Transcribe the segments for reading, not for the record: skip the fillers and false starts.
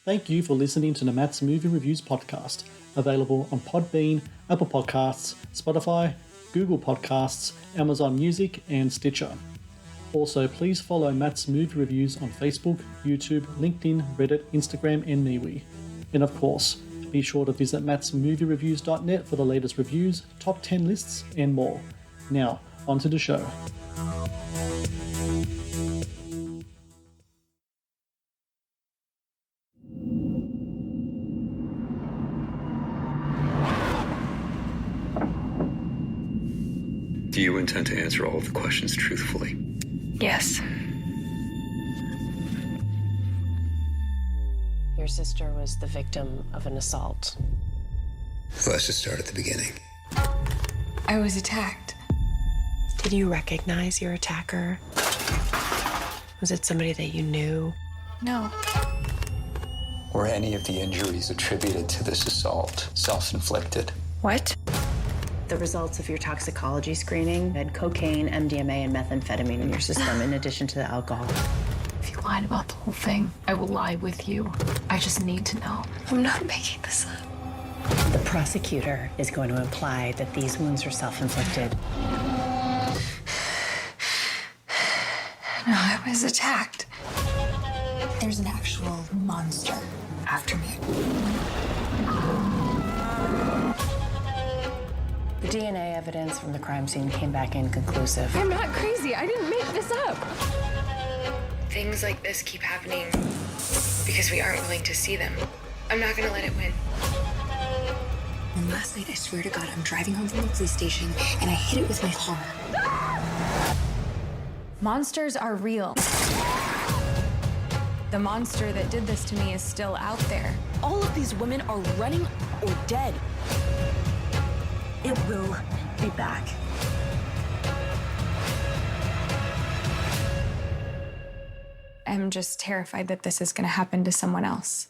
Thank you for listening to the Matt's Movie Reviews podcast, available on Podbean, Apple Podcasts, Spotify, Google Podcasts, Amazon Music, and Stitcher. Also, please follow Matt's Movie Reviews on Facebook, YouTube, LinkedIn, Reddit, Instagram, and MeWe. And of course, be sure to visit mattsmoviereviews.net for the latest reviews, top 10 lists, and more. Now, on to the show. Do you intend to answer all of the questions truthfully? Yes. Your sister was the victim of an assault. Let's just start at the beginning. I was attacked. Did you recognize your attacker? Was it somebody that you knew? No. Were any of the injuries attributed to this assault self-inflicted? What? The results of your toxicology screening had cocaine, MDMA, and methamphetamine in your system, in addition to the alcohol. If you lied about the whole thing, I will lie with you. I just need to know. I'm not making this up. The prosecutor is going to imply that these wounds are self-inflicted. No, I was attacked. There's an actual monster after me. The DNA evidence from the crime scene came back inconclusive. I'm not crazy. I didn't make this up. Things like this keep happening because we aren't willing to see them. I'm not gonna let it win. And last night, I swear to God, I'm driving home from the police station and I hit it with my car. Monsters are real. The monster that did this to me is still out there. All of these women are running or dead. It will be back. I'm just terrified that this is going to happen to someone else.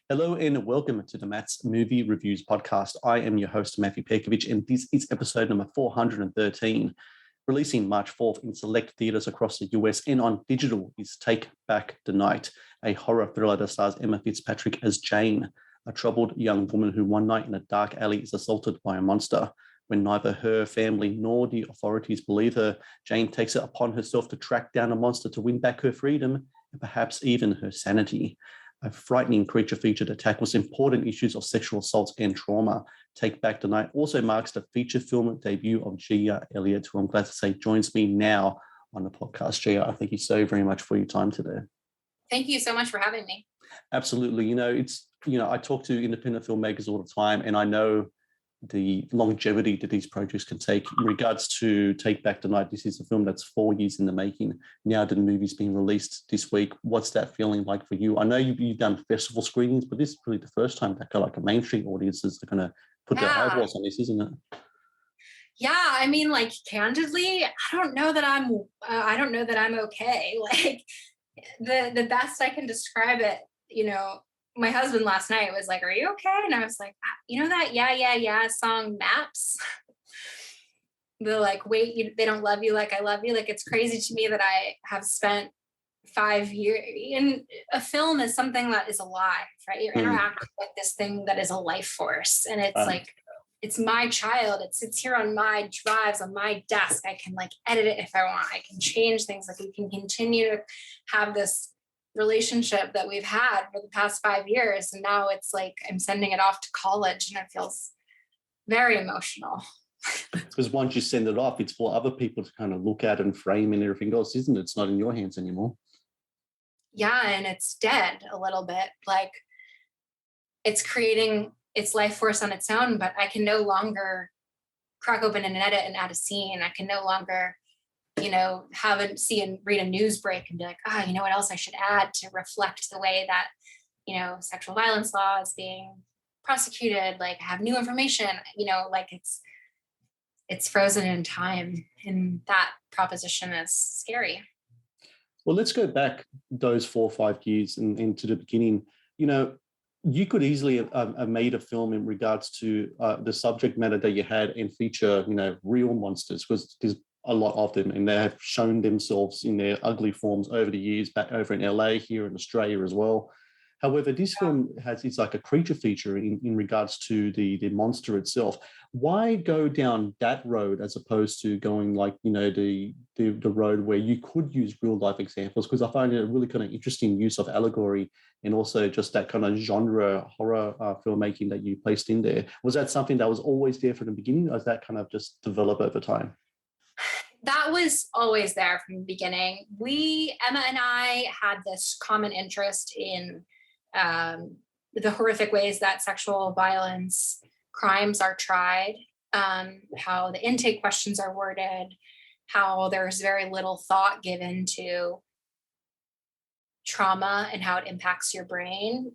Hello and welcome to the Matt's Movie Reviews podcast. I am your host, Matthew Pejkovic, and this is episode number 413. Releasing March 4th in select theatres across the US and on digital is Take Back the Night, a horror thriller that stars Emma Fitzpatrick as Jane, a troubled young woman who one night in a dark alley is assaulted by a monster. When neither her family nor the authorities believe her, Jane takes it upon herself to track down a monster to win back her freedom and perhaps even her sanity. A frightening creature feature that tackles important issues of sexual assault and trauma. Take Back the Night also marks the feature film debut of Gia Elliot, who I'm glad to say joins me now on the podcast. Gia, thank you so very much for your time today. Thank you so much for having me. Absolutely. I talk to independent filmmakers all the time, and I know the longevity that these projects can take. In regards to Take Back the Night, this is a film that's 4 years in the making. Now that the movie's being released this week, what's that feeling like for you? I know you've done festival screenings, but this is really the first time that like a mainstream audiences are going to put their eyeballs on this, isn't it? Yeah, I mean, like, candidly, I don't know that I'm okay. Like, the best I can describe it, my husband last night was like, "Are you okay?" And I was like, "You know that yeah song Maps?" The like, wait, they don't love you like I love you. Like, it's crazy to me that I have spent 5 years in a film is something that is alive, right? You're interacting with this thing that is a life force, and it's like, it's my child. It sits here on my drives on my desk. I can like edit it if I want. I can change things. Like, we can continue to have this relationship that we've had for the past 5 years, and now it's like I'm sending it off to college, and it feels very emotional. Because once you send it off, it's for other people to kind of look at and frame and everything else, isn't it? It's not in your hands anymore. Yeah, and it's dead a little bit. Like, it's creating its life force on its own, but I can no longer crack open an edit and add a scene. I can no longer read a news break and be like, you know what else I should add to reflect the way that, sexual violence law is being prosecuted, like have new information, like it's frozen in time. And that proposition is scary. Well, let's go back those 4 or 5 years and to the beginning. You could easily have made a film in regards to the subject matter that you had and feature, real monsters, because a lot of them, and they have shown themselves in their ugly forms over the years, back over in LA, here in Australia as well. However, this film it's like a creature feature in regards to the monster itself. Why go down that road as opposed to going like, the road where you could use real life examples? Because I find it a really kind of interesting use of allegory and also just that kind of genre horror filmmaking that you placed in there. Was that something that was always there from the beginning, or has that kind of just developed over time? That was always there from the beginning. Emma and I had this common interest in the horrific ways that sexual violence crimes are tried, how the intake questions are worded, how there's very little thought given to trauma and how it impacts your brain.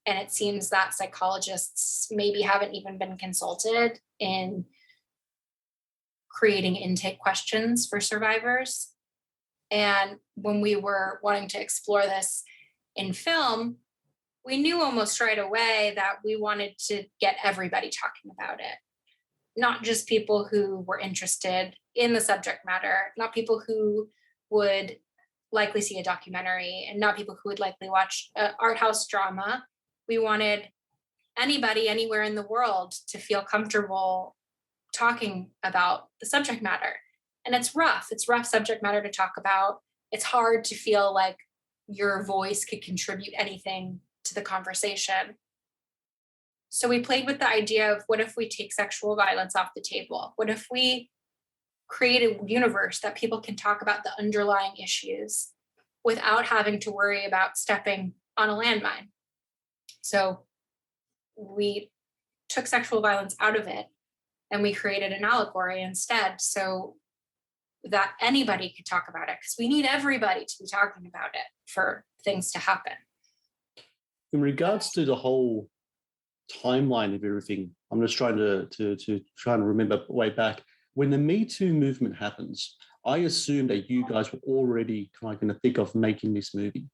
And it seems that psychologists maybe haven't even been consulted in creating intake questions for survivors. And when we were wanting to explore this in film, we knew almost right away that we wanted to get everybody talking about it, not just people who were interested in the subject matter, not people who would likely see a documentary, and not people who would likely watch an art house drama. We wanted anybody anywhere in the world to feel comfortable talking about the subject matter. And it's rough subject matter to talk about. It's hard to feel like your voice could contribute anything to the conversation. So we played with the idea of, what if we take sexual violence off the table? What if we create a universe that people can talk about the underlying issues without having to worry about stepping on a landmine? So we took sexual violence out of it and we created an allegory instead, so that anybody could talk about it, because we need everybody to be talking about it for things to happen. In regards to the whole timeline of everything, I'm just trying to remember way back when the Me Too movement happens. I assume that you guys were already kind of going to think of making this movie.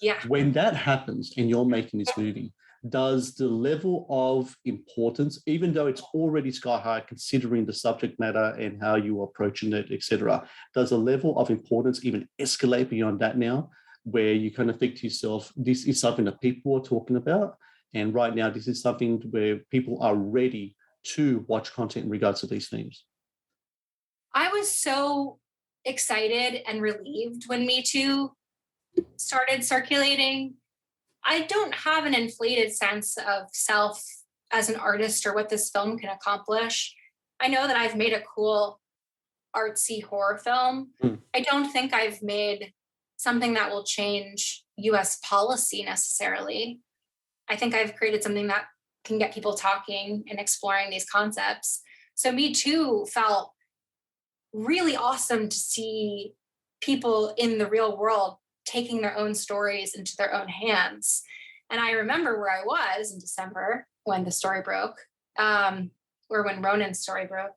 Yeah. When that happens and you're making this movie, does the level of importance, even though it's already sky high considering the subject matter and how you are approaching it, etc., does the level of importance even escalate beyond that now, where you kind of think to yourself, this is something that people are talking about, and right now this is something where people are ready to watch content in regards to these themes? I was so excited and relieved when Me Too started circulating. I don't have an inflated sense of self as an artist or what this film can accomplish. I know that I've made a cool artsy horror film. I don't think I've made something that will change US policy necessarily. I think I've created something that can get people talking and exploring these concepts. So Me Too felt really awesome to see people in the real world taking their own stories into their own hands. And I remember where I was in December when the story broke, or when Ronan's story broke.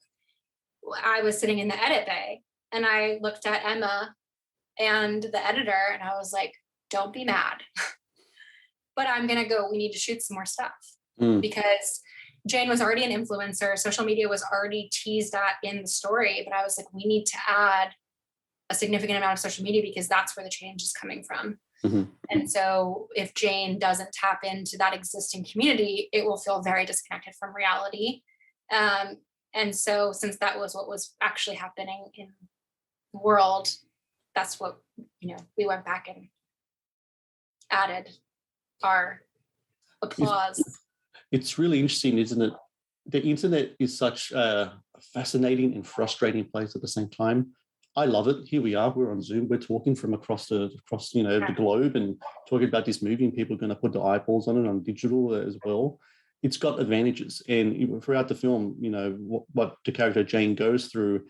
I was sitting in the edit bay and I looked at Emma and the editor and I was like, don't be mad, but I'm going to go, we need to shoot some more stuff. Because Jane was already an influencer. Social media was already teased at in the story, but I was like, we need to add a significant amount of social media because that's where the change is coming from. And so if Jane doesn't tap into that existing community, it will feel very disconnected from reality. And so since that was what was actually happening in the world, that's what, we went back and added our applause. It's really interesting, isn't it? The internet is such a fascinating and frustrating place at the same time. I love it. Here we are. We're on Zoom. We're talking from across the globe and talking about this movie, and people are going to put their eyeballs on it on digital as well. It's got advantages, and throughout the film, what the character Jane goes through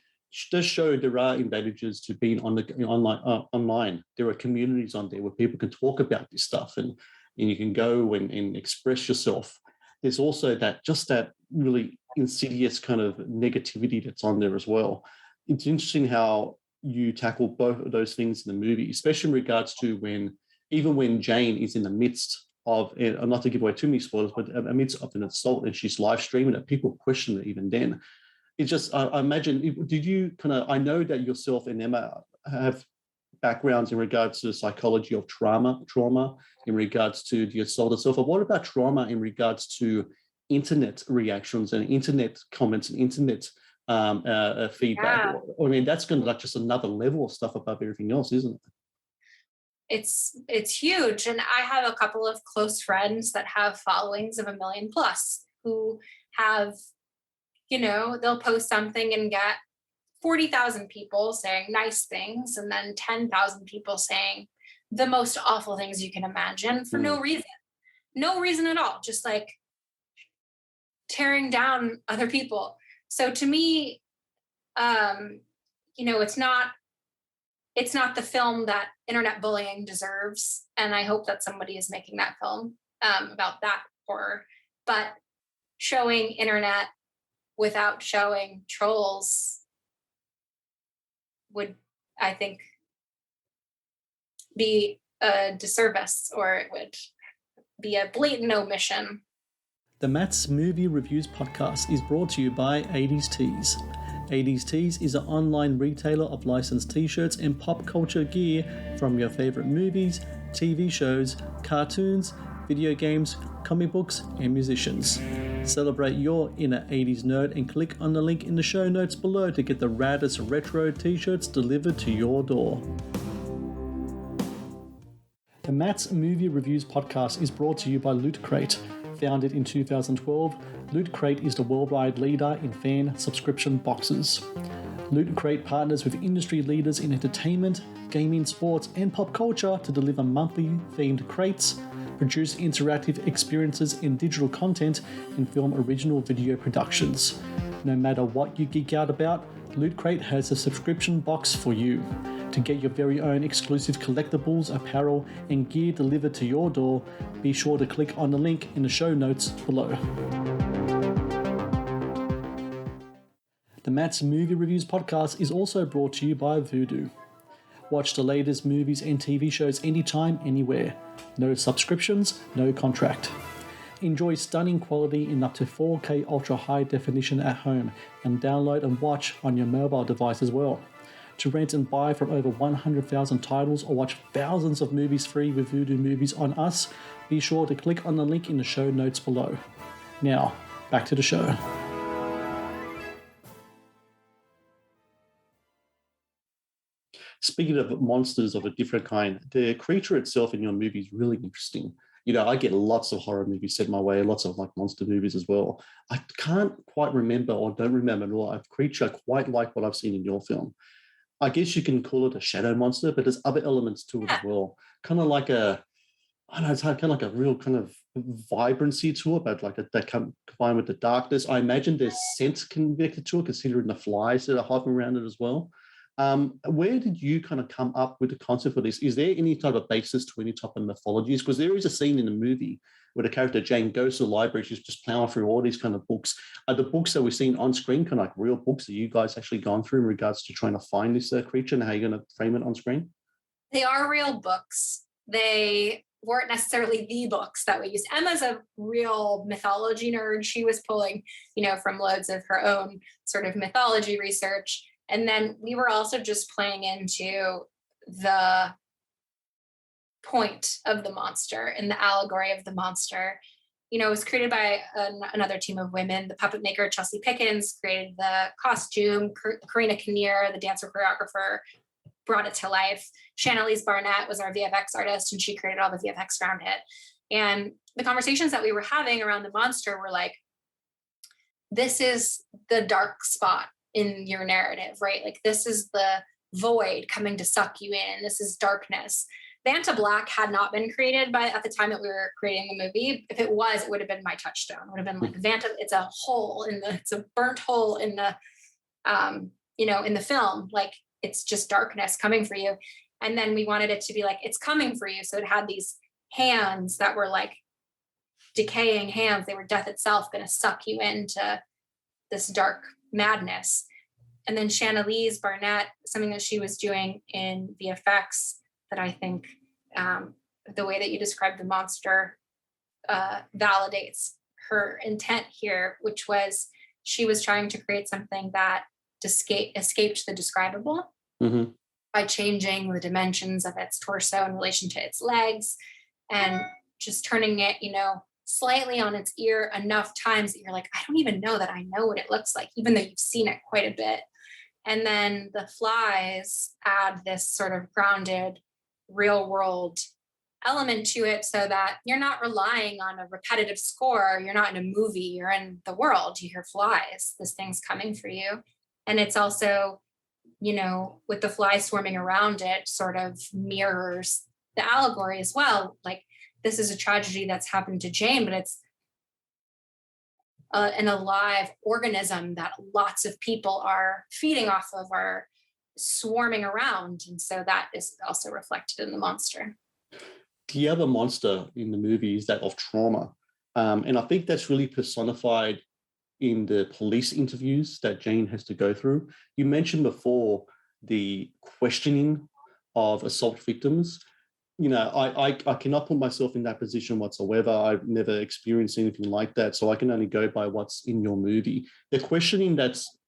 does show there are advantages to being on the online. There are communities on there where people can talk about this stuff, and you can go and express yourself. There's also that really insidious kind of negativity that's on there as well. It's interesting how you tackle both of those things in the movie, especially in regards to when Jane is in the midst of, not to give away too many spoilers, but amidst of an assault and she's live streaming it, people question it even then. It's just, I imagine, did you I know that yourself and Emma have backgrounds in regards to the psychology of trauma in regards to the assault itself. But what about trauma in regards to internet reactions and internet comments and internet feedback? Yeah. I mean, that's going to just another level of stuff above everything else, isn't it? It's huge. And I have a couple of close friends that have followings of 1 million plus who have, they'll post something and get 40,000 people saying nice things and then 10,000 people saying the most awful things you can imagine for no reason at all, just like tearing down other people. So to me, it's not the film that internet bullying deserves. And I hope that somebody is making that film about that horror, but showing internet without showing trolls would, I think, be a disservice, or it would be a blatant omission. The Matt's Movie Reviews podcast is brought to you by 80s Tees. 80s Tees is an online retailer of licensed t-shirts and pop culture gear from your favorite movies, TV shows, cartoons, video games, comic books, and musicians. Celebrate your inner 80s nerd and click on the link in the show notes below to get the raddest retro t-shirts delivered to your door. The Matt's Movie Reviews podcast is brought to you by Loot Crate. Founded in 2012, Loot Crate is the worldwide leader in fan subscription boxes. Loot Crate partners with industry leaders in entertainment, gaming, sports, and pop culture to deliver monthly themed crates, produce interactive experiences in digital content, and film original video productions. No matter what you geek out about, Loot Crate has a subscription box for you. To get your very own exclusive collectibles, apparel, and gear delivered to your door, be sure to click on the link in the show notes below. The Matt's Movie Reviews podcast is also brought to you by Vudu. Watch the latest movies and TV shows anytime, anywhere. No subscriptions, no contract. Enjoy stunning quality in up to 4K ultra high definition at home, and download and watch on your mobile device as well. To rent and buy from over 100,000 titles or watch thousands of movies free with Vudu Movies on us, be sure to click on the link in the show notes below. Now, back to the show. Speaking of monsters of a different kind, the creature itself in your movie is really interesting. I get lots of horror movies sent my way, lots of monster movies as well. I can't quite remember or don't remember at all a creature quite like what I've seen in your film. I guess you can call it a shadow monster, but there's other elements to it as well. Kind of like it's kind of like a real kind of vibrancy to it, but that combined with the darkness. I imagine there's scent connected to it, considering the flies that are hovering around it as well. Where did you kind of come up with the concept for this? Is there any type of basis to any type of mythologies? Because there is a scene in the movie where the character Jane goes to the library, she's just plowing through all these kind of books. Are the books that we're seeing on screen kind of like real books that you guys actually gone through in regards to trying to find this creature and how you're going to frame it on screen? They are real books. They weren't necessarily the books that we used. Emma's a real mythology nerd. She was pulling, from loads of her own sort of mythology research. And then we were also just playing into the point of the monster and the allegory of the monster. It was created by another team of women. The puppet maker, Chelsea Pickens, created the costume. Karina Kinnear, the dancer choreographer, brought it to life. Shannalise Barnett was our VFX artist, and she created all the VFX around it. And the conversations that we were having around the monster were like, this is the dark spot in your narrative, right? Like, this is the void coming to suck you in. This is darkness. Vanta Black had not been created at the time that we were creating the movie. If it was, it would have been my touchstone. It would have been like Vanta. It's a hole it's a burnt hole in the, in the film. Like, it's just darkness coming for you. And then we wanted it to be like, it's coming for you. So it had these hands that were like decaying hands. They were death itself, going to suck you into this dark madness. And then Shannalise Barnett, something that she was doing in VFX that I think the way that you described the monster validates her intent here, which was she was trying to create something that escaped the describable Mm-hmm. by changing the dimensions of its torso in relation to its legs and just turning it, slightly on its ear enough times that you're like, I don't even know that I know what it looks like, even though you've seen it quite a bit. And then the flies add this sort of grounded, real world element to it so that you're not relying on a repetitive score. You're not in a movie, you're in the world. You hear flies, this thing's coming for you. And it's also, with the flies swarming around it, sort of mirrors the allegory as well. Like, this is a tragedy that's happened to Jane, but it's an alive organism that lots of people are feeding off of, are swarming around. And so that is also reflected in the monster. The other monster in the movie is that of trauma. And I think that's really personified in the police interviews that Jane has to go through. You mentioned before the questioning of assault victims. I cannot put myself in that position whatsoever. I've never experienced anything like that, so I can only go by what's in your movie. The questioning that's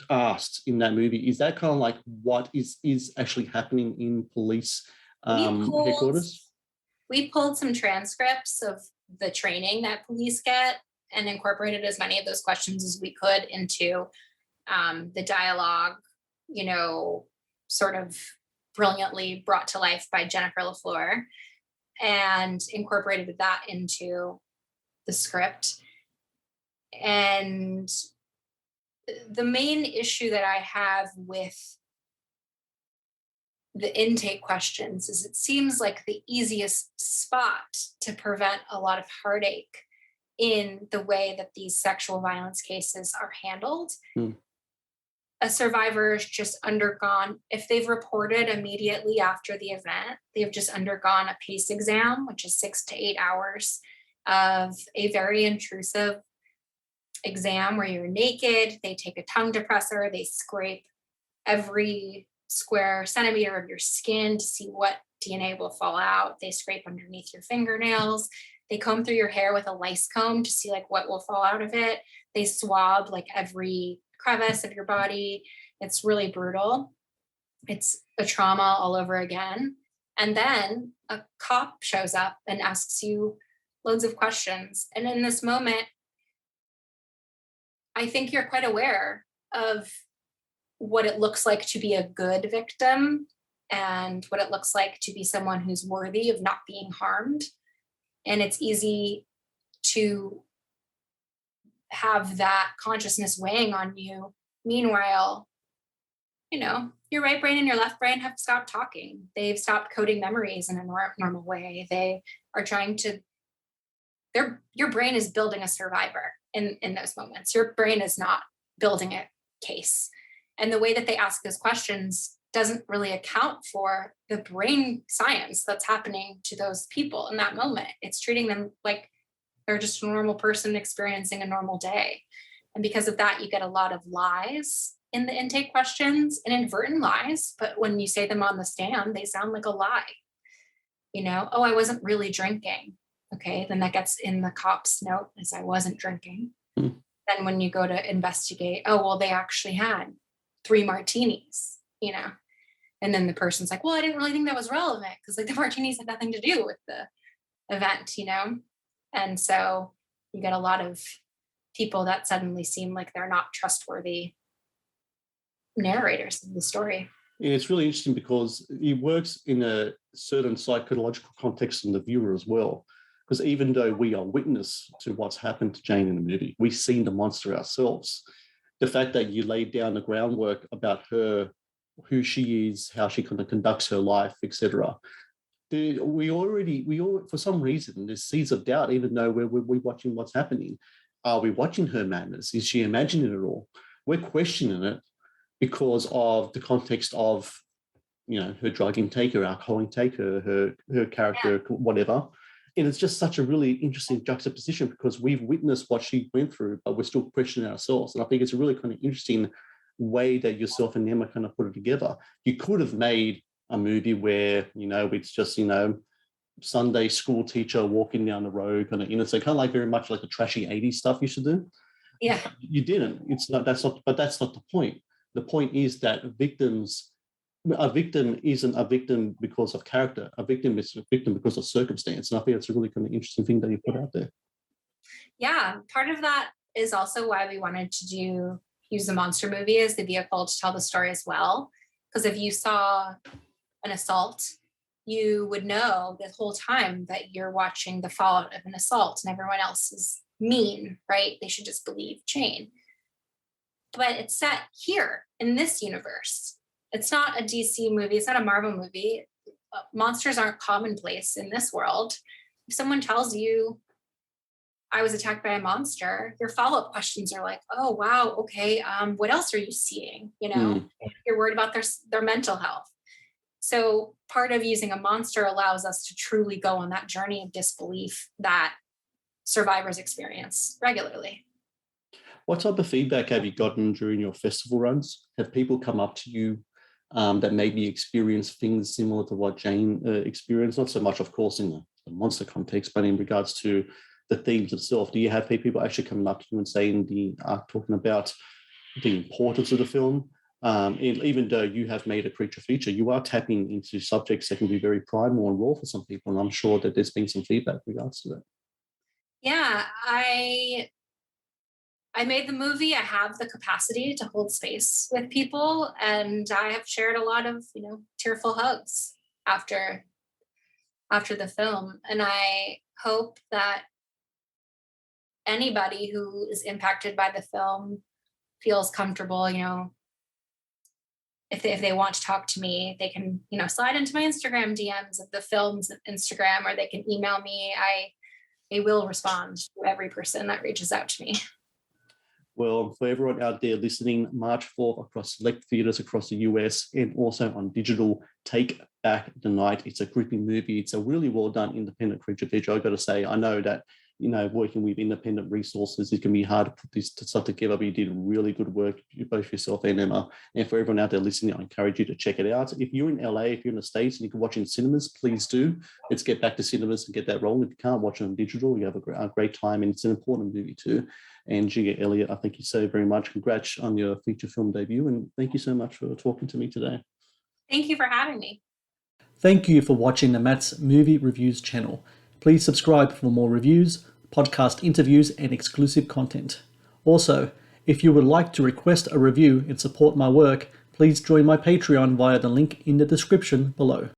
asked in that movie, is that kind of like what is actually happening in police headquarters? We pulled some transcripts of the training that police get and incorporated as many of those questions as we could into the dialogue, sort of brilliantly brought to life by Jennifer LaFleur, and incorporated that into the script. And the main issue that I have with the intake questions is it seems like the easiest spot to prevent a lot of heartache in the way that these sexual violence cases are handled. A survivor has just undergone, if they've reported immediately after the event, they've just undergone a PACE exam, which is 6 to 8 hours of a very intrusive exam where you're naked. They take a tongue depressor, they scrape every square centimeter of your skin to see what DNA will fall out. They scrape underneath your fingernails. They comb through your hair with a lice comb to see like what will fall out of it. They swab like every crevice of your body. It's really brutal. It's a trauma all over again. And then a cop shows up and asks you loads of questions. And in this moment, I think you're quite aware of what it looks like to be a good victim and what it looks like to be someone who's worthy of not being harmed. And it's easy to have that consciousness weighing on you. Meanwhile, your right brain and your left brain have stopped talking. They've stopped coding memories in a normal way. They are trying to, your brain is building a survivor in those moments. Your brain is not building a case. And the way that they ask those questions doesn't really account for the brain science that's happening to those people in that moment. It's treating them like they're just a normal person experiencing a normal day. And because of that, you get a lot of lies in the intake questions, inadvertent lies. But when you say them on the stand, they sound like a lie. Oh, I wasn't really drinking. Okay, then that gets in the cop's note as I wasn't drinking. Then when you go to investigate, oh, well, they actually had 3 martinis, and then the person's like, well, I didn't really think that was relevant because like the martinis had nothing to do with the event, And so you get a lot of people that suddenly seem like they're not trustworthy narrators of the story. And it's really interesting because it works in a certain psychological context in the viewer as well. Because even though we are witness to what's happened to Jane in the movie, we've seen the monster ourselves. The fact that you laid down the groundwork about her, who she is, how she kind of conducts her life, etc. We all, for some reason, there's seeds of doubt, even though we're watching what's happening. Are we watching her madness? Is she imagining it all? We're questioning it because of the context of, her drug intake, her alcohol intake, her character, whatever. And it's just such a really interesting juxtaposition because we've witnessed what she went through, but we're still questioning ourselves. And I think it's a really kind of interesting way that yourself and Emma kind of put it together. You could have made a movie where, it's just, Sunday school teacher walking down the road, kind of innocent, kind of like very much like the trashy 80s stuff you should do. Yeah. You didn't. It's not. That's not. But that's not the point. The point is that a victim isn't a victim because of character. A victim is a victim because of circumstance. And I think that's a really kind of interesting thing that you put out there. Yeah, part of that is also why we wanted to use the monster movie as the vehicle to tell the story as well. Because if you saw an assault, you would know the whole time that you're watching the fallout of an assault and everyone else is mean, right? They should just believe Jane. But it's set here in this universe. It's not a DC movie. It's not a Marvel movie. Monsters aren't commonplace in this world. If someone tells you, I was attacked by a monster, your follow-up questions are like, oh, wow, okay, what else are you seeing? You know, you're worried about their mental health. So part of using a monster allows us to truly go on that journey of disbelief that survivors experience regularly. What type of feedback have you gotten during your festival runs? Have people come up to you that maybe experience things similar to what Jane experienced? Not so much, of course, in the monster context, but in regards to the themes itself. Do you have people actually coming up to you and saying talking about the importance of the film? And even though you have made a creature feature, you are tapping into subjects that can be very primal and raw for some people. And I'm sure that there's been some feedback in regards to that. Yeah, I made the movie. I have the capacity to hold space with people, and I have shared a lot of, tearful hugs after the film. And I hope that anybody who is impacted by the film feels comfortable, if they want to talk to me, they can, slide into my Instagram DMs of the film's Instagram, or they can email me. I will respond to every person that reaches out to me. Well, for everyone out there listening, March 4th across select theatres across the US and also on digital, Take Back the Night. It's a gripping movie. It's a really well done independent creature feature. I've got to say, I know that, working with independent resources, it can be hard to put this stuff together, but you did really good work, both yourself and Emma. And for everyone out there listening, I encourage you to check it out. If you're in LA, if you're in the States and you can watch in cinemas, please do. Let's get back to cinemas and get that rolling. If you can't watch it on digital, you have a great time, and it's an important movie too. And Gia Elliot, I thank you so very much. Congrats on your feature film debut, and thank you so much for talking to me today. Thank you for having me. Thank you for watching the Matt's Movie Reviews channel. Please subscribe for more reviews, podcast interviews, and exclusive content. Also, if you would like to request a review and support my work, please join my Patreon via the link in the description below.